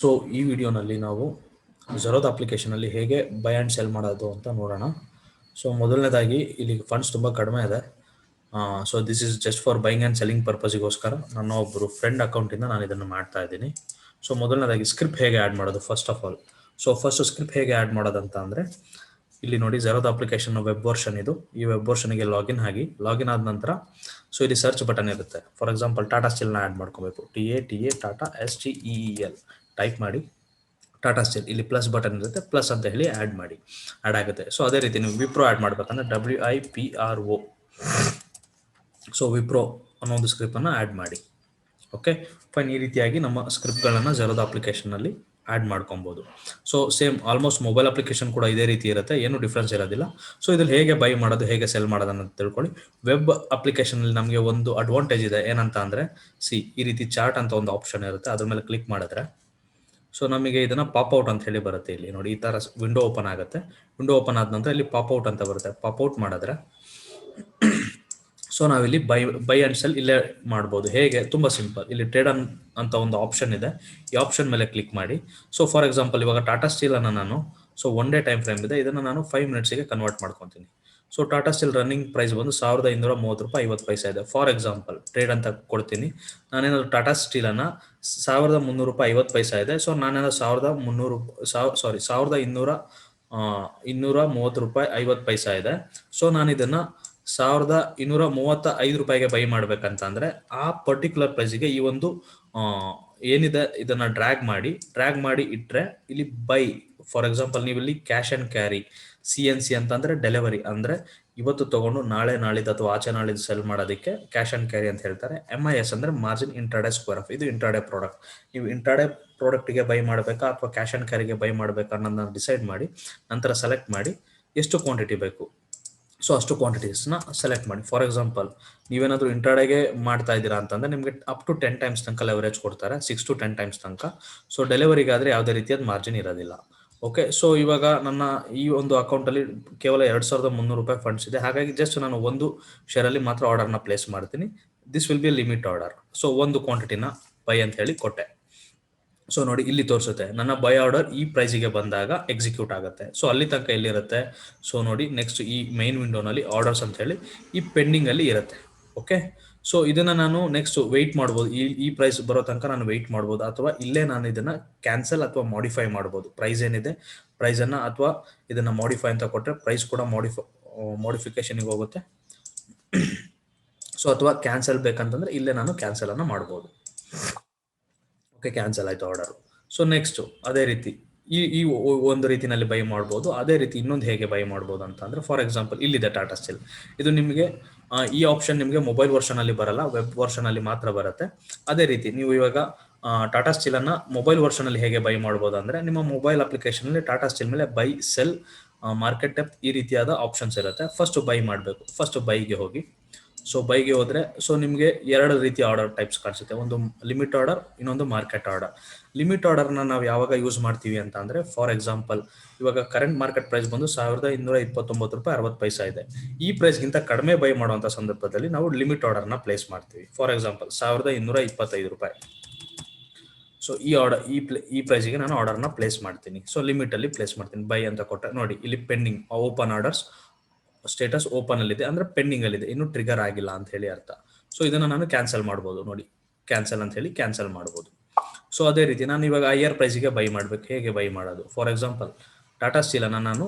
So ಈ ವಿಡಿಯೋನಲ್ಲಿ ನಾವು ಝೆರೋದ ಅಪ್ಲಿಕೇಶನಲ್ಲಿ ಹೇಗೆ ಬೈ ಆ್ಯಂಡ್ ಸೆಲ್ ಮಾಡೋದು ಅಂತ ನೋಡೋಣ. ಸೊ ಮೊದಲನೇದಾಗಿ ಇಲ್ಲಿ ಫಂಡ್ಸ್ ತುಂಬ ಕಡಿಮೆ ಇದೆ. So this is just for buying and selling ಪರ್ಪಸಿಗೋಸ್ಕರ ನನ್ನ ಒಬ್ಬರು ಫ್ರೆಂಡ್ ಅಕೌಂಟಿಂದ ನಾನು ಇದನ್ನು ಮಾಡ್ತಾ ಇದ್ದೀನಿ. ಸೊ ಮೊದಲನೇದಾಗಿ ಸ್ಕ್ರಿಪ್ಟ್ ಹೇಗೆ ಆ್ಯಡ್ ಮಾಡೋದು first of all. So first script ಹೇಗೆ ಆ್ಯಡ್ ಮಾಡೋದಂತ ಅಂದರೆ ಇಲ್ಲಿ ನೋಡಿ ಝೆರೋದ ಅಪ್ಲಿಕೇಶನ್ ವೆಬ್ ವರ್ಷನ್ ಇದು. ಈ ವೆಬ್ ವರ್ಷನ್ಗೆ ಲಾಗಿನ್ ಆಗಿ ಲಾಗಿನ್ ಆದ ನಂತರ ಸೊ ಇಲ್ಲಿ ಸರ್ಚ್ ಬಟನ್ ಇರುತ್ತೆ. ಫಾರ್ ಎಕ್ಸಾಂಪಲ್ ಟಾಟಾ ಸ್ಟೀಲ್ನ ಆ್ಯಡ್ ಮಾಡ್ಕೋಬೇಕು. TA ಟಾಟಾ STEEL ಟೈಪ್ ಮಾಡಿ ಟಾಟಾ ಸ್ಟೀಲ್ ಇಲ್ಲಿ ಪ್ಲಸ್ ಬಟನ್ ಇರುತ್ತೆ, ಪ್ಲಸ್ ಅಂತ ಹೇಳಿ ಆ್ಯಡ್ ಮಾಡಿ ಆ್ಯಡ್ ಆಗುತ್ತೆ. ಸೊ ಅದೇ ರೀತಿ ನೀವು ವಿಪ್ರೋ ಆ್ಯಡ್ ಮಾಡಬೇಕಂದ್ರೆ WIPRO. ಸೊ ವಿಪ್ರೋ ಅನ್ನೋ ಒಂದು ಸ್ಕ್ರಿಪ್ಟನ್ನು ಆ್ಯಡ್ ಮಾಡಿ. Okay fine. ಈ ರೀತಿಯಾಗಿ ನಮ್ಮ ಸ್ಕ್ರಿಪ್ಟ್ಗಳನ್ನು ಝೆರೋದ ಅಪ್ಲಿಕೇಶನ್ನಲ್ಲಿ ಆ್ಯಡ್ ಮಾಡ್ಕೊಬೋದು. So same almost mobile application ಕೂಡ ಇದೇ ರೀತಿ ಇರುತ್ತೆ, ಏನು ಡಿಫ್ರೆನ್ಸ್ ಇರೋದಿಲ್ಲ. ಸೊ ಇದ್ರಲ್ಲಿ ಹೇಗೆ ಬೈ ಮಾಡೋದು, ಹೇಗೆ ಸೆಲ್ ಮಾಡೋದು ಅಂತ ತಿಳ್ಕೊಳ್ಳಿ. ವೆಬ್ ಅಪ್ಲಿಕೇಶನಲ್ಲಿ ನಮಗೆ ಒಂದು ಅಡ್ವಾಂಟೇಜ್ ಇದೆ. ಏನಂತ ಅಂದರೆ ಈ ರೀತಿ ಚಾರ್ಟ್ ಅಂತ ಒಂದು ಆಪ್ಷನ್ ಇರುತ್ತೆ, ಅದ್ರ ಮೇಲೆ ಕ್ಲಿಕ್ ಮಾಡಿದ್ರೆ ಸೊ ನಮಗೆ ಇದನ್ನು ಪಾಪ್ಔಟ್ ಅಂತ ಹೇಳಿ ಬರುತ್ತೆ. ಇಲ್ಲಿ ನೋಡಿ ಈ ಥರ ವಿಂಡೋ ಓಪನ್ ಆಗುತ್ತೆ. ವಿಂಡೋ ಓಪನ್ ಆದ ನಂತರ ಇಲ್ಲಿ ಪಾಪ್ಔಟ್ ಅಂತ ಬರುತ್ತೆ. ಪಾಪ್ಔಟ್ ಮಾಡಿದ್ರೆ ಸೊ ನಾವಿಲ್ಲಿ ಬೈ ಆ್ಯಂಡ್ ಸೆಲ್ ಇಲ್ಲೇ ಮಾಡ್ಬೋದು. ಹೇಗೆ? ತುಂಬ ಸಿಂಪಲ್. ಇಲ್ಲಿ ಟ್ರೇಡ್ ಅಂತ ಒಂದು ಆಪ್ಷನ್ ಇದೆ. ಈ ಆಪ್ಷನ್ ಮೇಲೆ ಕ್ಲಿಕ್ ಮಾಡಿ. ಸೊ ಫಾರ್ ಎಕ್ಸಾಂಪಲ್ ಇವಾಗ ಟಾಟಾ ಸ್ಟೀಲನ್ನು ನಾನು ಒನ್ ಡೇ ಟೈಮ್ ಫ್ರೇಮ್ ಇದೆ, ಇದನ್ನು ನಾನು 5 ಮಿನಿಟ್ಸಿಗೆ ಕನ್ವರ್ಟ್ ಮಾಡ್ಕೊತೀನಿ. So Tata steel running price ಬಂದು ₹1230 ಇದೆ. ಫಾರ್ ಎಕ್ಸಾಂಪಲ್ ಟ್ರೇಡ್ ಅಂತ ಕೊಡ್ತೀನಿ. ನಾನೇನಾದ್ರು ಟಾಟಾ ಸ್ಟೀಲನ್ನು ₹1350 ಇದೆ. ಸೊ ನಾನೇನಾದ್ರು ₹230.50 ಇದೆ. ಸೊ ನಾನು ಇದನ್ನು ₹1235 ಬೈ ಮಾಡ್ಬೇಕಂತಂದ್ರೆ ಆ ಪರ್ಟಿಕ್ಯುಲರ್ ಪ್ರೈಸಿಗೆ ಈ ಒಂದು ಏನಿದೆ ಇದನ್ನ ಡ್ರ್ಯಾಗ್ ಮಾಡಿ ಇಟ್ಟರೆ ಇಲ್ಲಿ ಬೈ. ಫಾರ್ ಎಕ್ಸಾಂಪಲ್ ನೀವು ಇಲ್ಲಿ ಕ್ಯಾಶ್ ಆ್ಯಂಡ್ ಕ್ಯಾರಿ CNC ಅಂತಂದ್ರೆ ಡೆಲಿವರಿ, ಅಂದ್ರೆ ಇವತ್ತು ತಗೊಂಡು ನಾಳಿದ್ದು ಅಥವಾ ಆಚೆ ನಾಳಿದ್ದು ಸೆಲ್ ಮಾಡೋದಕ್ಕೆ ಕ್ಯಾಶ್ ಆ್ಯಂಡ್ ಕ್ಯಾರಿ ಅಂತ ಹೇಳ್ತಾರೆ. MIS ಅಂದ್ರೆ ಮಾರ್ಜಿನ್ ಇಂಟ್ರಾಡೇ ಸ್ಕ್ವೇರ್ ಆಫ್. ಇದು ಇಂಟ್ರಾಡೇ ಪ್ರಾಡಕ್ಟ್. ನೀವು ಇಂಟ್ರಾಡೇ ಪ್ರಾಡಕ್ಟ್ಗೆ ಬೈ ಮಾಡಬೇಕಾ ಅಥವಾ ಕ್ಯಾಶ್ ಆ್ಯಂಡ್ ಕ್ಯಾರಿಗೆ ಬೈ ಮಾಡಬೇಕಾ ಅನ್ನೋದನ್ನ ಡಿಸೈಡ್ ಮಾಡಿ ನಂತರ ಸೆಲೆಕ್ಟ್ ಮಾಡಿ ಎಷ್ಟು ಕ್ವಾಂಟಿಟಿ ಬೇಕು ಸೊ ಅಷ್ಟು ಕ್ವಾಂಟಿಟೀಸ್ನ ಸೆಲೆಕ್ಟ್ ಮಾಡಿ. ಫಾರ್ ಎಕ್ಸಾಂಪಲ್ ನೀವೇನಾದರೂ ಇಂಟ್ರಾಡೇಗೆ ಮಾಡ್ತಾ ಇದ್ದೀರಾ ಅಂತಂದರೆ ನಿಮಗೆ ಅಪ್ ಟು 10 ಟೈಮ್ಸ್ ತನಕ ಲೆವರೇಜ್ ಕೊಡ್ತಾರೆ, 6 to 10 ಟೈಮ್ಸ್ ತನಕ. ಸೊ ಡೆಲಿವರಿಗಾದರೆ ಯಾವುದೇ ರೀತಿಯಾದ ಮಾರ್ಜಿನ್ ಇರೋದಿಲ್ಲ. ಓಕೆ, ಸೊ ಇವಾಗ ನನ್ನ ಈ ಒಂದು ಅಕೌಂಟಲ್ಲಿ ಕೇವಲ ₹2300 ಫಂಡ್ಸ್ ಇದೆ. ಹಾಗಾಗಿ ಜಸ್ಟ್ ನಾನು ಒಂದು ಶೇರಲ್ಲಿ ಮಾತ್ರ ಆರ್ಡರ್ನ ಪ್ಲೇಸ್ ಮಾಡ್ತೀನಿ. This will be limit order. So ಒಂದು ಕ್ವಾಂಟಿಟಿನ ಬೈ ಅಂತ ಹೇಳಿ ಕೊಟ್ಟೆ. ಸೊ ನೋಡಿ ಇಲ್ಲಿ ತೋರಿಸುತ್ತೆ ನನ್ನ ಬೈ ಆರ್ಡರ್ ಈ ಪ್ರೈಸಿಗೆ ಬಂದಾಗ ಎಕ್ಸಿಕ್ಯೂಟ್ ಆಗುತ್ತೆ. ಸೊ ಅಲ್ಲಿ ತನಕ ಎಲ್ಲಿರುತ್ತೆ? ಸೊ ನೋಡಿ ನೆಕ್ಸ್ಟ್ ಈ ಮೈನ್ ವಿಂಡೋನಲ್ಲಿ ಆರ್ಡರ್ಸ್ ಅಂತ ಹೇಳಿ ಈ ಪೆಂಡಿಂಗಲ್ಲಿ ಇರುತ್ತೆ. ಓಕೆ, ಸೊ ಇದನ್ನು ನಾನು ನೆಕ್ಸ್ಟ್ ವೆಯ್ಟ್ ಮಾಡ್ಬೋದು. ಈ ಪ್ರೈಸ್ ಬರೋ ತನಕ ನಾನು ವೆಯ್ಟ್ ಮಾಡ್ಬೋದು, ಅಥವಾ ಇಲ್ಲೇ ನಾನು ಇದನ್ನು ಕ್ಯಾನ್ಸಲ್ ಅಥವಾ ಮಾಡಿಫೈ ಮಾಡ್ಬೋದು. ಪ್ರೈಸ್ ಏನಿದೆ ಪ್ರೈಸನ್ನು ಅಥವಾ ಇದನ್ನು ಮಾಡಿಫೈ ಅಂತ ಕೊಟ್ಟರೆ ಪ್ರೈಸ್ ಕೂಡ ಮಾಡಿಫಿಕೇಶನ್ಗೆ ಹೋಗುತ್ತೆ. ಸೊ ಅಥವಾ ಕ್ಯಾನ್ಸಲ್ ಬೇಕಂತಂದರೆ ಇಲ್ಲೇ ನಾನು ಕ್ಯಾನ್ಸಲನ್ನು ಮಾಡ್ಬೋದು. ಓಕೆ, ಕ್ಯಾನ್ಸಲ್ ಆಯಿತು ಆರ್ಡರು. ಸೊ ನೆಕ್ಸ್ಟು ಅದೇ ರೀತಿ ಈ ಒಂದು ರೀತಿಯಲ್ಲಿ ಬೈ ಮಾಡ್ಬೋದು. ಅದೇ ರೀತಿ ಇನ್ನೊಂದು ಹೇಗೆ ಬೈ ಮಾಡ್ಬೋದು ಅಂತ ಅಂದರೆ ಫಾರ್ ಎಕ್ಸಾಂಪಲ್ ಇಲ್ಲಿದೆ ಟಾಟಾ ಸ್ಟೀಲ್. ಇದು ನಿಮಗೆ ಈ ಆಪ್ಷನ್ ನಿಮಗೆ ಮೊಬೈಲ್ ವರ್ಷನಲ್ಲಿ ಬರಲ್ಲ, ವೆಬ್ ವರ್ಷನಲ್ಲಿ ಮಾತ್ರ ಬರುತ್ತೆ. ಅದೇ ರೀತಿ ನೀವು ಇವಾಗ ಟಾಟಾ ಸ್ಟೀಲನ್ನು ಮೊಬೈಲ್ ವರ್ಷನಲ್ಲಿ ಹೇಗೆ ಬೈ ಮಾಡ್ಬೋದು ಅಂದರೆ ನಿಮ್ಮ ಮೊಬೈಲ್ ಅಪ್ಲಿಕೇಶನಲ್ಲಿ ಟಾಟಾ ಸ್ಟೀಲ್ ಮೇಲೆ ಬೈ, ಸೆಲ್, ಮಾರ್ಕೆಟ್ ಡೆಪ್ತ್ ಈ ರೀತಿಯಾದ ಆಪ್ಷನ್ಸ್ ಇರುತ್ತೆ. ಫಸ್ಟ್ ಬೈ ಮಾಡಬೇಕು. ಫಸ್ಟ್ ಬೈಗೆ ಹೋಗಿ. ಸೊ ಬೈಗೆ ಹೋದರೆ ಸೊ ನಿಮಗೆ 2 ರೀತಿಯ ಆರ್ಡರ್ ಟೈಪ್ಸ್ ಕಾಣಿಸುತ್ತೆ. ಒಂದು ಲಿಮಿಟ್ ಆರ್ಡರ್, ಇನ್ನೊಂದು ಮಾರ್ಕೆಟ್ ಆರ್ಡರ್. ಲಿಮಿಟ್ ಆರ್ಡರ್ನ ನಾವು ಯಾವಾಗ ಯೂಸ್ ಮಾಡ್ತೀವಿ ಅಂತ ಅಂದರೆ ಫಾರ್ ಎಕ್ಸಾಂಪಲ್ ಇವಾಗ ಕರೆಂಟ್ ಮಾರ್ಕೆಟ್ ಪ್ರೈಸ್ ಬಂದು ₹1229.60 ಇದೆ. ಈ ಪ್ರೈಸ್ಗಿಂತ ಕಡಿಮೆ ಬೈ ಮಾಡುವಂಥ ಸಂದರ್ಭದಲ್ಲಿ ನಾವು ಲಿಮಿಟ್ ಆರ್ಡರ್ನ ಪ್ಲೇಸ್ ಮಾಡ್ತೀವಿ. For example ₹1225. ಸೊ ಈ ಆರ್ಡರ್ ಈ ಪ್ರೈಸಿಗೆ ನಾನು ಆರ್ಡರ್ನ ಪ್ಲೇಸ್ ಮಾಡ್ತೀನಿ. ಸೊ ಲಿಮಿಟಲ್ಲಿ ಪ್ಲೇಸ್ ಮಾಡ್ತೀನಿ. ಬೈ ಅಂತ ಕೊಟ್ಟರೆ ನೋಡಿ ಇಲ್ಲಿ pending open orders status open ಅಲ್ಲಿದೆ, ಅಂದ್ರೆ ಪೆಂಡಿಂಗ್ ಅಲ್ಲಿದೆ, ಇನ್ನೂ ಟ್ರಿಗರ್ ಆಗಿಲ್ಲ ಅಂತ ಹೇಳಿ ಅರ್ಥ. ಸೊ ಇದನ್ನು ನಾನು ಕ್ಯಾನ್ಸಲ್ ಮಾಡ್ಬೋದು. ನೋಡಿ ಕ್ಯಾನ್ಸಲ್ ಅಂತ ಹೇಳಿ ಕ್ಯಾನ್ಸಲ್ ಮಾಡ್ಬೋದು. ಸೊ ಅದೇ ರೀತಿ ನಾನು ಇವಾಗ ಹೈಯರ್ ಪ್ರೈಸಿಗೆ ಬೈ ಮಾಡಬೇಕು. ಹೇಗೆ ಬೈ ಮಾಡೋದು? ಫಾರ್ ಎಕ್ಸಾಂಪಲ್ ಟಾಟಾ ಸ್ಟೀಲನ್ನು ನಾನು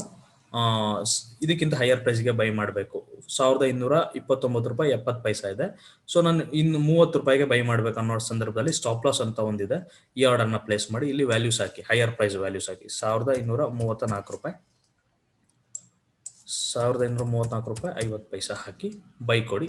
ಇದಕ್ಕಿಂತ ಹೈಯರ್ ಪ್ರೈಸಿಗೆ ಬೈ ಮಾಡಬೇಕು. ₹1229.70 ಇದೆ. ಸೊ ನಾನು ಇನ್ನು ₹30 ಬೈ ಮಾಡಬೇಕು ಅನ್ನೋ ಸಂದರ್ಭದಲ್ಲಿ ಸ್ಟಾಪ್ ಲಾಸ್ ಅಂತ ಒಂದಿದೆ. ಈ ಆರ್ಡರ್ನ ಪ್ಲೇಸ್ ಮಾಡಿ ಇಲ್ಲಿ ವ್ಯಾಲ್ಯೂಸ್ ಹಾಕಿ, ಹೈಯರ್ ಪ್ರೈಸ್ ವ್ಯಾಲ್ಯೂಸ್ ಹಾಕಿ ₹1234. ₹1234.50 ಹಾಕಿ ಬೈ ಕೊಡಿ.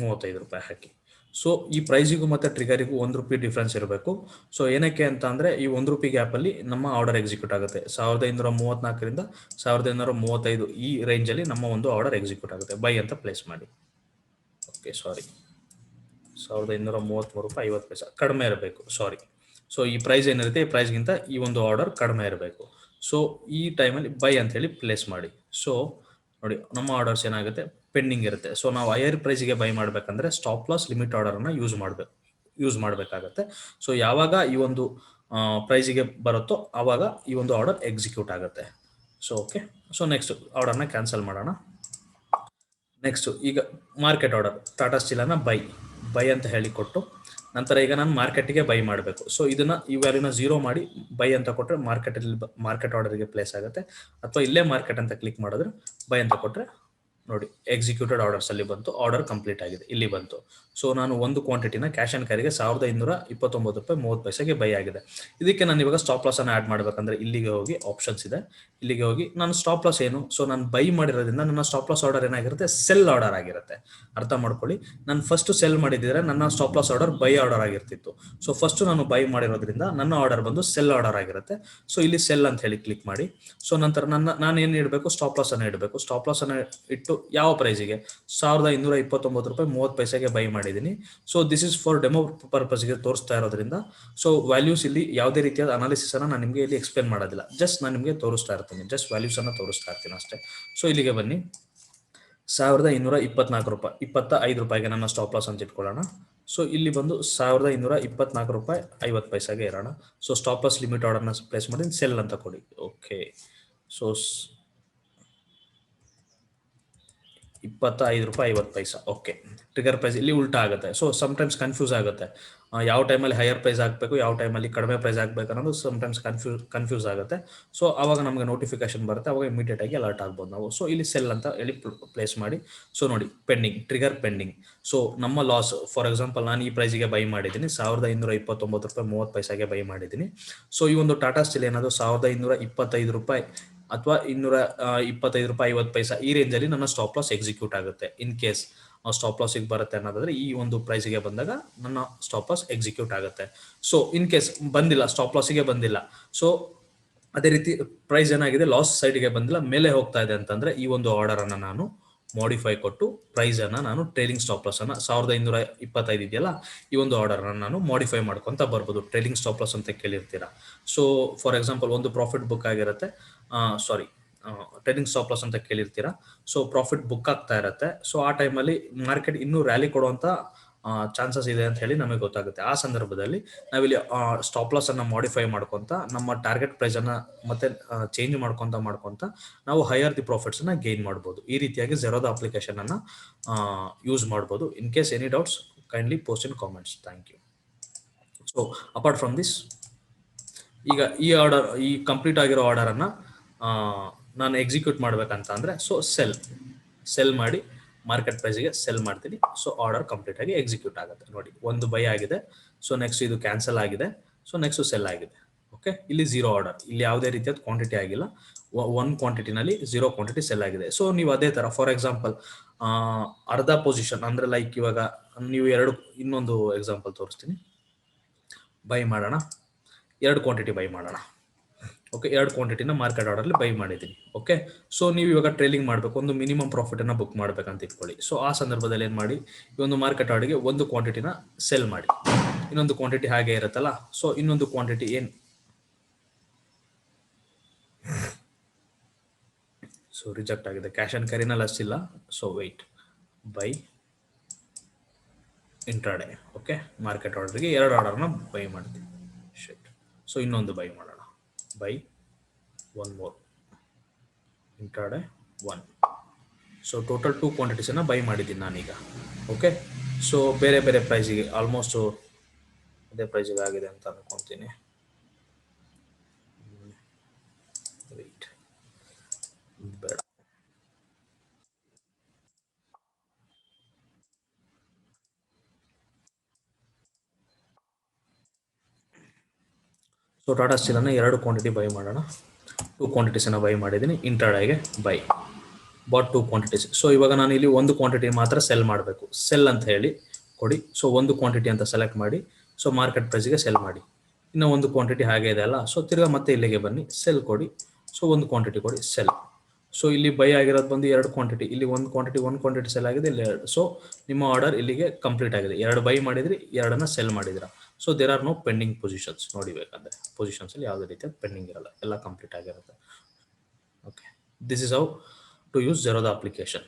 ₹35 ಹಾಕಿ. ಸೊ ಈ ಪ್ರೈಸಿಗೂ ಮತ್ತು ಟ್ರಿಗರಿಗೂ ₹1 ಡಿಫ್ರೆನ್ಸ್ ಇರಬೇಕು. ಸೊ ಏನಕ್ಕೆ ಅಂತ ಅಂದರೆ ಈ ₹1 ಗ್ಯಾಪಲ್ಲಿ ನಮ್ಮ ಆರ್ಡರ್ ಎಕ್ಸಿಕ್ಯೂಟ್ ಆಗುತ್ತೆ. 1534ರಿಂದ 1535 ಈ ರೇಂಜಲ್ಲಿ ನಮ್ಮ ಒಂದು ಆರ್ಡರ್ ಎಕ್ಸಿಕ್ಯೂಟ್ ಆಗುತ್ತೆ. ಬೈ ಅಂತ ಪ್ಲೇಸ್ ಮಾಡಿ. ಓಕೆ, ಸಾರಿ, ₹1233.50 ಕಡಿಮೆ ಇರಬೇಕು. ಸಾರಿ. ಸೊ ಈ ಪ್ರೈಸ್ ಏನಿರುತ್ತೆ ಈ ಪ್ರೈಸ್ಗಿಂತ ಈ ಒಂದು ಆರ್ಡರ್ ಕಡಿಮೆ ಇರಬೇಕು. ಸೊ ಈ ಟೈಮಲ್ಲಿ ಬೈ ಅಂತ ಹೇಳಿ ಪ್ಲೇಸ್ ಮಾಡಿ. ಸೊ ನೋಡಿ ನಮ್ಮ ಆರ್ಡರ್ಸ್ ಏನಾಗುತ್ತೆ ಪೆಂಡಿಂಗ್ ಇರುತ್ತೆ. ಸೊ ನಾವು ಹೈಯರ್ ಪ್ರೈಸಿಗೆ ಬೈ ಮಾಡಬೇಕಂದ್ರೆ ಸ್ಟಾಪ್ ಲಾಸ್ ಲಿಮಿಟ್ ಆರ್ಡರ್ನ ಯೂಸ್ ಮಾಡಬೇಕಾಗತ್ತೆ. ಸೊ ಯಾವಾಗ ಈ ಒಂದು ಪ್ರೈಸಿಗೆ ಬರುತ್ತೋ ಆವಾಗ ಈ ಒಂದು ಆರ್ಡರ್ ಎಕ್ಸಿಕ್ಯೂಟ್ ಆಗುತ್ತೆ. ಸೊ ಓಕೆ, ಸೊ ನೆಕ್ಸ್ಟ್ ಆರ್ಡರ್ನ ಕ್ಯಾನ್ಸಲ್ ಮಾಡೋಣ. ನೆಕ್ಸ್ಟು ಈಗ ಮಾರ್ಕೆಟ್ ಆರ್ಡರ್ ಟಾಟಾ ಸ್ಟೀಲನ್ನು ಬೈ ಅಂತ ಹೇಳಿಕೊಟ್ಟು ನಂತರ ಈಗ ನಾನು ಮಾರ್ಕೆಟಿಗೆ ಬೈ ಮಾಡಬೇಕು. ಸೊ ಇದನ್ನು ಈ ವ್ಯಾಲ್ಯೂನ 0 ಮಾಡಿ ಬೈ ಅಂತ ಕೊಟ್ಟರೆ ಮಾರ್ಕೆಟ್ ಆರ್ಡರ್ಗೆ ಪ್ಲೇಸ್ ಆಗುತ್ತೆ. ಅಥವಾ ಇಲ್ಲೇ ಮಾರ್ಕೆಟ್ ಅಂತ ಕ್ಲಿಕ್ ಮಾಡಿದ್ರೆ ಬೈ ಅಂತ ಕೊಟ್ಟರೆ ನೋಡಿ ಎಕ್ಸಿಕ್ಯೂಟೆಡ್ ಆರ್ಡರ್ಸ್ ಅಲ್ಲಿ ಬಂತು, ಆರ್ಡರ್ ಕಂಪ್ಲೀಟ್ ಆಗಿದೆ ಇಲ್ಲಿ ಬಂತು. ಸೊ ನಾನು ಒಂದು ಕ್ವಾಂಟಿಟಿನ ಕ್ಯಾಶ್ ಆ್ಯಂಡ್ ಕ್ಯಾರಿಗೆ ₹1229.30 ಬೈ ಆಗಿದೆ. ಇದಕ್ಕೆ ನಾನು ಇವಾಗ ಸ್ಟಾಪ್ ಲಾಸ್ ಅನ್ನು ಆ್ಯಡ್ ಮಾಡಬೇಕಂದ್ರೆ ಇಲ್ಲಿಗೆ ಹೋಗಿ ಆಪ್ಷನ್ಸ್ ಇದೆ, ಇಲ್ಲಿಗೆ ಹೋಗಿ ನಾನು ಸ್ಟಾಪ್ ಲಾಸ್ ಏನು, ಸೊ ನಾನು ಬೈ ಮಾಡಿರೋದ್ರಿಂದ ನನ್ನ ಸ್ಟಾಪ್ ಲಾಸ್ ಆರ್ಡರ್ ಏನಾಗಿರುತ್ತೆ ಸೆಲ್ ಆರ್ಡರ್ ಆಗಿರುತ್ತೆ. ಅರ್ಥ ಮಾಡ್ಕೊಳ್ಳಿ, ನಾನು ಫಸ್ಟ್ ಸೆಲ್ ಮಾಡಿದ್ರೆ ನನ್ನ stop loss order buy order ಆಗಿರ್ತಿತ್ತು. ಸೊ ಫಸ್ಟ್ ನಾನು ಬೈ ಮಾಡಿರೋದ್ರಿಂದ ನನ್ನ ಆರ್ಡರ್ ಬಂದು ಸೆಲ್ ಆರ್ಡರ್ ಆಗಿರುತ್ತೆ. ಸೊ ಇಲ್ಲಿ ಸೆಲ್ ಅಂತ ಹೇಳಿ ಕ್ಲಿಕ್ ಮಾಡಿ. ಸೊ ನಂತರ ನಾನು ಏನು ಇಡಬೇಕು ಸ್ಟಾಪ್ ಲಾಸ್ ಅನ್ನು ಇಡಬೇಕು. ಸ್ಟಾಪ್ ಲಾಸ್ ಅನ್ನು ಇಟ್ಟು ಯಾವ ಪ್ರೈಸಿಗೆ ₹1229.30 ಬೈ ಮಾಡಿದ್ದೀನಿ. So this is for demo ಪರ್ಪಸ್ಗೆ ತೋರಿಸ್ತಾ ಇರೋದ್ರಿಂದ ಸೊ ವ್ಯಾಲ್ಯೂಸ್ ಇಲ್ಲಿ ಯಾವುದೇ ರೀತಿಯಾದ ಅನಾಲಿಸಿಸ್ ಅನ್ನು ನಾನು ನಿಮಗೆ ಇಲ್ಲಿ ಎಕ್ಸ್ಪ್ಲೇನ್ ಮಾಡೋದಿಲ್ಲ, ಜಸ್ಟ್ ನಾನು ನಿಮಗೆ ತೋರಿಸ್ತಾ ಇರ್ತೀನಿ, ಜಸ್ಟ್ ವ್ಯಾಲ್ಯೂಸ್ ಅನ್ನು ತೋರಿಸ್ತಾ ಇರ್ತೀನಿ ಅಷ್ಟೇ. ಸೊ ಇಲ್ಲಿಗೆ ಬನ್ನಿ, ₹1224.25 ನನ್ನ ಸ್ಟಾಪ್ ಲಾಸ್ ಅಂತ ಇಟ್ಕೊಳ್ಳೋಣ. ಸೊ ಇಲ್ಲಿ ಬಂದು ₹1224.50 ಇರೋಣ. ಸೊ ಸ್ಟಾಪ್ ಲಾಸ್ ಲಿಮಿಟ್ ಆರ್ಡರ್ನ ಪ್ಲೇಸ್ ಮಾಡಿ ಸೆಲ್ ಅಂತ ಕೊಡಿ. Okay, so ₹25.50. Okay, trigger price ಇಲ್ಲಿ ಉಲ್ಟಾ ಆಗುತ್ತೆ. ಸೊ ಸಮ್ಟೈಮ್ಸ್ ಕನ್ಫ್ಯೂಸ್ ಆಗುತ್ತೆ, ಯಾವ ಟೈಮಲ್ಲಿ ಹೈಯರ್ ಪ್ರೈಸ್ ಹಾಕಬೇಕು, ಯಾವ ಟೈಮಲ್ಲಿ ಕಡಿಮೆ ಪ್ರೈಸ್ ಹಾಕಬೇಕು ಅನ್ನೋದು ಸಮ್ಟೈಮ್ಸ್ ಕನ್ಫ್ಯೂಸ್ ಆಗುತ್ತೆ. ಸೊ ಆವಾಗ ನಮಗೆ ನೋಟಿಫಿಕೇಶನ್ ಬರುತ್ತೆ, ಅವಾಗ ಇಮಿಡಿಯೇಟ್ ಆಗಿ ಅಲರ್ಟ್ ಆಗ್ಬೋದು ನಾವು. ಸೊ ಇಲ್ಲಿ ಸೆಲ್ ಅಂತ ಹೇಳಿ ಪ್ಲೇಸ್ ಮಾಡಿ. ಸೊ ನೋಡಿ ಪೆಂಡಿಂಗ್, ಟ್ರಿಗರ್ ಪೆಂಡಿಂಗ್. ಸೊ ನಮ್ಮ ಲಾಸ್ ಫಾರ್ ಎಕ್ಸಾಂಪಲ್ ನಾನು ಈ ಪ್ರೈಸಿಗೆ ಬೈ ಮಾಡಿದ್ದೀನಿ, ₹1529.30 ಬೈ ಮಾಡಿದ್ದೀನಿ. ಸೊ ಈ ಒಂದು ಟಾಟಾ ಸ್ಟೀಲ್ ಏನಾದರೂ ₹1525 ಅಥವಾ ₹225.50 ಈ ರೇಂಜಲ್ಲಿ ನನ್ನ ಸ್ಟಾಪ್ ಲಾಸ್ ಎಕ್ಸಿಕ್ಯೂಟ್ ಆಗುತ್ತೆ. ಇನ್ ಕೇಸ್ ಸ್ಟಾಪ್ ಲಾಸಿಗೆ ಬರುತ್ತೆ ಅನ್ನೋದಾದ್ರೆ ಈ ಒಂದು ಪ್ರೈಸಿಗೆ ಬಂದಾಗ ನನ್ನ ಸ್ಟಾಪ್ ಲಾಸ್ ಎಕ್ಸಿಕ್ಯೂಟ್ ಆಗುತ್ತೆ. ಸೊ ಇನ್ ಕೇಸ್ ಬಂದಿಲ್ಲ, ಸ್ಟಾಪ್ ಲಾಸಿಗೆ ಬಂದಿಲ್ಲ, ಸೊ ಅದೇ ರೀತಿ ಪ್ರೈಸ್ ಏನಾಗಿದೆ ಲಾಸ್ ಸೈಡ್ಗೆ ಬಂದಿಲ್ಲ, ಮೇಲೆ ಹೋಗ್ತಾ ಇದೆ ಅಂತಂದ್ರೆ ಈ ಒಂದು ಆರ್ಡರ್ ಅನ್ನು ನಾನು ಮಾಡಿಫೈ ಕೊಟ್ಟು ಪ್ರೈಸ್ ಅನ್ನ ನಾನು ಟ್ರೇಲಿಂಗ್ ಸ್ಟಾಪ್ ಲಾಸ್ ಅನ್ನ 1525 ಇದೆಯಲ್ಲ ಈ ಒಂದು ಆರ್ಡರ್ ನಾನು ಮಾಡಿಫೈ ಮಾಡ್ಕೊಂತ ಬರ್ಬೋದು. ಟ್ರೇಲಿಂಗ್ ಸ್ಟಾಪ್ ಲಾಸ್ ಅಂತ ಕೇಳಿರ್ತೀರಾ. ಸೊ ಫಾರ್ ಎಕ್ಸಾಂಪಲ್ ಒಂದು ಪ್ರಾಫಿಟ್ ಬುಕ್ ಆಗಿರುತ್ತೆ, ಟ್ರೇಡಿಂಗ್ ಸ್ಟಾಪ್ ಲಾಸ್ ಅಂತ ಕೇಳಿರ್ತೀರಾ. ಸೊ ಪ್ರಾಫಿಟ್ ಬುಕ್ ಆಗ್ತಾ ಇರುತ್ತೆ. ಸೊ ಆ ಟೈಮಲ್ಲಿ ಮಾರ್ಕೆಟ್ ಇನ್ನೂ ರ್ಯಾಲಿ ಕೊಡುವಂತ ಚಾನ್ಸಸ್ ಇದೆ ಅಂತ ಹೇಳಿ ನಮಗೆ ಗೊತ್ತಾಗುತ್ತೆ. ಆ ಸಂದರ್ಭದಲ್ಲಿ ನಾವಿಲ್ಲಿ ಸ್ಟಾಪ್ ಲಾಸ್ ಅನ್ನ ಮಾಡಿಫೈ ಮಾಡ್ಕೊಂತ ನಮ್ಮ ಟಾರ್ಗೆಟ್ ಪ್ರೈಸ್ ಅನ್ನ ಮತ್ತೆ ಚೇಂಜ್ ಮಾಡ್ಕೊಂತ ನಾವು ಹೈಯರ್ ದಿ ಪ್ರಾಫಿಟ್ಸ್ ಅನ್ನ ಗೇನ್ ಮಾಡ್ಬೋದು. ಈ ರೀತಿಯಾಗಿ ಝೆರೋದಾ ಅಪ್ಲಿಕೇಶನ್ ಅನ್ನ ಯೂಸ್ ಮಾಡ್ಬೋದು. In case any doubts kindly post in comments. Thank you. So apart from this, ಈಗ ಈ ಕಂಪ್ಲೀಟ್ ಆಗಿರೋ ಆರ್ಡರ್ ಅನ್ನ ನಾನು ಎಕ್ಸಿಕ್ಯೂಟ್ ಮಾಡ್ಬೇಕಂತ ಅಂದ್ರೆ ಸೊ ಸೆಲ್ ಮಾಡಿ ಮಾರ್ಕೆಟ್ ಪ್ರೈಸ್ಗೆ ಸೆಲ್ ಮಾಡ್ತೀನಿ. ಸೊ ಆರ್ಡರ್ ಕಂಪ್ಲೀಟ್ ಆಗಿ ಎಕ್ಸಿಕ್ಯೂಟ್ ಆಗುತ್ತೆ. ನೋಡಿ ಒಂದು ಬೈ ಆಗಿದೆ, ಸೊ ನೆಕ್ಸ್ಟ್ ಇದು ಕ್ಯಾನ್ಸಲ್ ಆಗಿದೆ, ಸೊ ನೆಕ್ಸ್ಟ್ ಸೆಲ್ ಆಗಿದೆ. ಓಕೆ, ಇಲ್ಲಿ 0 ಆರ್ಡರ್, ಇಲ್ಲಿ ಯಾವುದೇ ರೀತಿಯಾದ ಕ್ವಾಂಟಿಟಿ ಆಗಿಲ್ಲ, 1 ಕ್ವಾಂಟಿಟಿನಲ್ಲಿ 0 ಕ್ವಾಂಟಿಟಿ ಸೆಲ್ ಆಗಿದೆ. ಸೊ ನೀವು ಅದೇ ತರ ಫಾರ್ ಎಕ್ಸಾಂಪಲ್ ಅರ್ಧ ಪೊಸಿಷನ್ ಅಂದ್ರೆ ಲೈಕ್ ಇವಾಗ ನೀವು ಇನ್ನೊಂದು ಎಕ್ಸಾಂಪಲ್ ತೋರಿಸ್ತೀನಿ. ಬೈ ಮಾಡೋಣ, 2 ಕ್ವಾಂಟಿಟಿ ಬೈ ಮಾಡೋಣ. ಓಕೆ, 2 ಕ್ವಾಂಟಿಟಿನ ಮಾರ್ಕೆಟ್ ಆರ್ಡರ್ಲಿ ಬೈ ಮಾಡಿದ್ದೀನಿ. ಓಕೆ, ಸೊ ನೀವು ಇವಾಗ ಟ್ರೇಲಿಂಗ್ ಮಾಡಬೇಕು, ಒಂದು ಮಿನಿಮಮ್ ಪ್ರಾಫಿಟನ್ನು ಬುಕ್ ಮಾಡಬೇಕಂತ ಇಟ್ಕೊಳ್ಳಿ. ಸೊ ಆ ಸಂದರ್ಭದಲ್ಲಿ ಏನು ಮಾಡಿ, ಈ ಒಂದು ಮಾರ್ಕೆಟ್ ಆರ್ಡರ್ಗೆ ಒಂದು ಕ್ವಾಂಟಿಟಿನ ಸೆಲ್ ಮಾಡಿ, ಇನ್ನೊಂದು ಕ್ವಾಂಟಿಟಿ ಹಾಗೆ ಇರುತ್ತಲ್ಲ, ಸೊ ಇನ್ನೊಂದು ಕ್ವಾಂಟಿಟಿ ಸೊ ರಿಜೆಕ್ಟ್ ಆಗಿದೆ, ಕ್ಯಾಶ್ ಆ್ಯಂಡ್ ಕ್ಯಾರಿನಲ್ಲಿ ಅಷ್ಟಿಲ್ಲ. So wait, buy intraday. Okay, market ಆರ್ಡರ್ಗೆ 2 ಆರ್ಡರ್ನ ಬೈ ಮಾಡ್ತೀನಿ. ಶೆಟ್, ಸೊ ಇನ್ನೊಂದು ಬೈ ಮಾಡೋಣ, buy 1 more intraday 1. So total 2 ಕ್ವಾಂಟಿಟೀಸನ್ನು ಬೈ ಮಾಡಿದ್ದೀನಿ ನಾನೀಗ. ಓಕೆ, ಸೊ ಬೇರೆ ಬೇರೆ ಪ್ರೈಸಿಗೆ ಆಲ್ಮೋಸ್ಟ್ ಅದೇ ಪ್ರೈಸಿಗೆ ಆಗಿದೆ ಅಂತ ಅನ್ಕೊತೀನಿ. ವೆಯ್ಟ್, ಬೇಡ, ಸೊ ಟಾಟಾ ಸ್ಟೀಲನ್ನು 2 ಕ್ವಾಂಟಿಟಿ ಬೈ ಮಾಡೋಣ. 2 ಕ್ವಾಂಟಿಟೀಸನ್ನು ಬೈ ಮಾಡಿದ್ದೀನಿ. ಇಂಟ್ರಾಡೇಗೆ ಬೈ ಬಾಟ್ 2 ಕ್ವಾಂಟಿಟೀಸ್. ಸೊ ಇವಾಗ ನಾನು ಇಲ್ಲಿ ಒಂದು ಕ್ವಾಂಟಿಟಿ ಮಾತ್ರ ಸೆಲ್ ಮಾಡಬೇಕು. ಸೆಲ್ ಅಂತ ಹೇಳಿ ಕೊಡಿ. ಸೊ ಒಂದು ಕ್ವಾಂಟಿಟಿ ಅಂತ ಸೆಲೆಕ್ಟ್ ಮಾಡಿ, ಸೊ ಮಾರ್ಕೆಟ್ ಪ್ರೈಸ್ಗೆ ಸೆಲ್ ಮಾಡಿ. ಇನ್ನು ಒಂದು ಕ್ವಾಂಟಿಟಿ ಹಾಗೆ ಇದೆ ಅಲ್ಲ, ಸೊ ತಿರ್ಗಾ ಮತ್ತೆ ಇಲ್ಲಿಗೆ ಬನ್ನಿ, ಸೆಲ್ ಕೊಡಿ. ಸೊ ಒಂದು ಕ್ವಾಂಟಿಟಿ ಕೊಡಿ, ಸೆಲ್. ಸೊ ಇಲ್ಲಿ ಬೈ ಆಗಿರೋದು ಬಂದು 2 ಕ್ವಾಂಟಿಟಿ, ಇಲ್ಲಿ ಒಂದು ಕ್ವಾಂಟಿಟಿ ಸೆಲ್ ಆಗಿದೆ, ಇಲ್ಲಿ 2. ಸೊ ನಿಮ್ಮ ಆರ್ಡರ್ ಇಲ್ಲಿಗೆ ಕಂಪ್ಲೀಟ್ ಆಗಿದೆ. 2 ಬೈ ಮಾಡಿದ್ರಿ, 2 ಸೆಲ್ ಮಾಡಿದಿರಾ. So there are no pending positions. ನೋಡಿಬೇಕಾದ್ರೆ ಪೊಸಿಷನ್ಸ್ ಅಲ್ಲಿ ಯಾವುದೇ ರೀತಿಯ ಪೆಂಡಿಂಗ್ ಇರಲ್ಲ, ಎಲ್ಲ ಕಂಪ್ಲೀಟ್ ಆಗಿರುತ್ತೆ. Okay, this is how to use Zerodha application.